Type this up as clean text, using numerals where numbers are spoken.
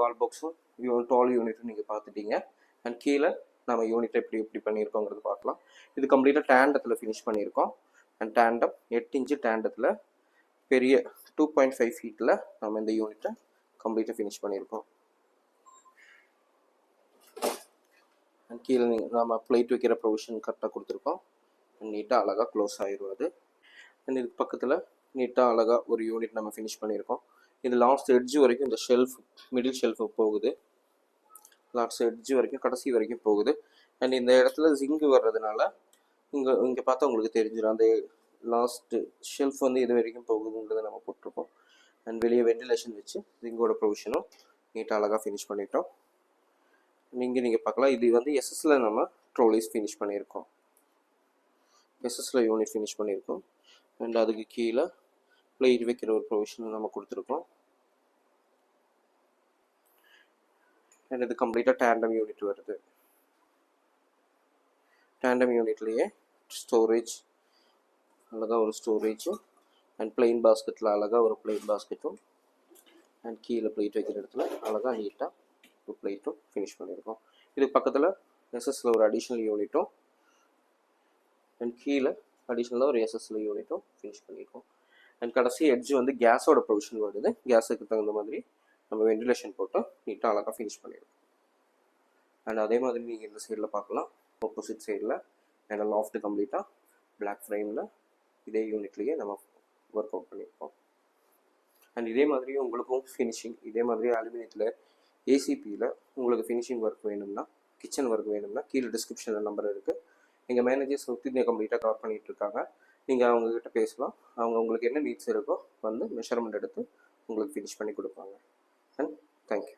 வால் பாக்ஸும் டால் யூனிட்டும் நீங்கள் பார்த்துட்டீங்க. அண்ட் கீழே நம்ம யூனிட்டை எப்படி பண்ணியிருக்கோங்கிறது பார்க்கலாம். இது கம்ப்ளீட்டாக டேண்டத்தில் ஃபினிஷ் பண்ணியிருக்கோம். அண்ட் டேண்டம் 8 இன்ச்சு டேண்டத்தில் பெரிய 2.5 ஃபீட்டில் நம்ம இந்த யூனிட்டை கம்ப்ளீட்டாக ஃபினிஷ் பண்ணியிருக்கோம். அண்ட் கீழே நம்ம பிளேட் வைக்கிற ப்ரொவிஷன் கரெக்டாக கொடுத்துருக்கோம். நீட்டாக அழகாக க்ளோஸ் ஆகிடும் அது. அண்ட் இதுக்கு பக்கத்தில் நீட்டாக அழகாக ஒரு யூனிட் நம்ம ஃபினிஷ் பண்ணியிருக்கோம். இது லாஸ்ட் எட்ஜ் வரைக்கும் இந்த ஷெல்ஃப் மிடில் ஷெல்ஃபு போகுது. லாஸ்ட் எட்ஜ் வரைக்கும் கடைசி வரைக்கும் போகுது. அண்ட் இந்த இடத்துல ஜிங்கு வர்றதுனால இங்கே பார்த்தா உங்களுக்கு தெரிஞ்சிடும் அந்த லாஸ்ட்டு ஷெல்ஃப் வந்து இது வரைக்கும் போகுதுங்கிறத நம்ம போட்டிருக்கோம். அண்ட் வெளியே வெண்டிலேஷன் வச்சு ஜிங்கோட ப்ரொவிஷனும் நீட்டாக அழகாக ஃபினிஷ் பண்ணிட்டோம். நீங்கள் பார்க்கலாம், இது வந்து எஸ்எஸ்ல நம்ம ட்ரோலிஸ் ஃபினிஷ் பண்ணியிருக்கோம். எஸ்எஸ்ல யூனிட் ஃபினிஷ் பண்ணியிருக்கோம். அண்ட் அதுக்கு கீழே பிளேட் வைக்கிற ஒரு ப்ரொவிஷன் நம்ம கொடுத்துருக்கோம். அண்ட் இது கம்ப்ளீட்டாக டேண்டம் யூனிட் வருது. டேண்டம் யூனிட்லேயே ஸ்டோரேஜ் அழகாக ஒரு ஸ்டோரேஜும் அண்ட் பிளெயின் பாஸ்கெட்டில் அழகாக ஒரு பிளெயின் பாஸ்கெட்டும் அண்ட் கீழே பிளேட் வைக்கிற இடத்துல அழகாக நீட்டாக ஒரு பிளேட்டும் ஃபினிஷ் பண்ணியிருக்கோம். இதுக்கு பக்கத்தில் எஸ்எஸ்ல ஒரு அடிஷ்னல் யூனிட்டும் அண்ட் கீழே அடிஷ்னலாக ஒரு எஸ்எஸ்ல யூனிட்டும் ஃபினிஷ் பண்ணியிருக்கோம். அண்ட் கடைசி எட்ஜ் வந்து கேஸோட ப்ரொவிஷன் வருது. கேஸுக்கு தகுந்த மாதிரி நம்ம வெண்டிலேஷன் போட்டு நீட்டாக அழகாக ஃபினிஷ் பண்ணியிருக்கோம். அண்ட் அதே மாதிரி நீங்கள் இந்த சைடில் பார்க்கலாம், ஆப்போசிட் சைடில் அண்ட் லாஃப்ட் கம்ப்ளீட்டாக பிளாக் ஃப்ரேமில் இதே யூனிட்லேயே நம்ம ஒர்க் அவுட் பண்ணியிருக்கோம். அண்ட் இதே மாதிரி உங்களுக்கும் ஃபினிஷிங் இதே மாதிரி அலுமினியத்தில் ஏசிபியில் உங்களுக்கு ஃபினிஷிங் ஒர்க் வேணும்னா, கிச்சன் ஒர்க் வேணும்னா கீழே டிஸ்கிரிப்ஷனில் நம்பர் இருக்குது. எங்கள் மேனேஜர்ஸ் கம்ப்ளீட்டாக கவர் பண்ணிகிட்ருக்காங்க. நீங்கள் அவங்கக்கிட்ட பேசலாம். அவங்க உங்களுக்கு என்ன நீட்ஸ் இருக்கோ வந்து மெஷர்மெண்ட் எடுத்து உங்களுக்கு ஃபினிஷ் பண்ணி கொடுப்பாங்க. And thank you.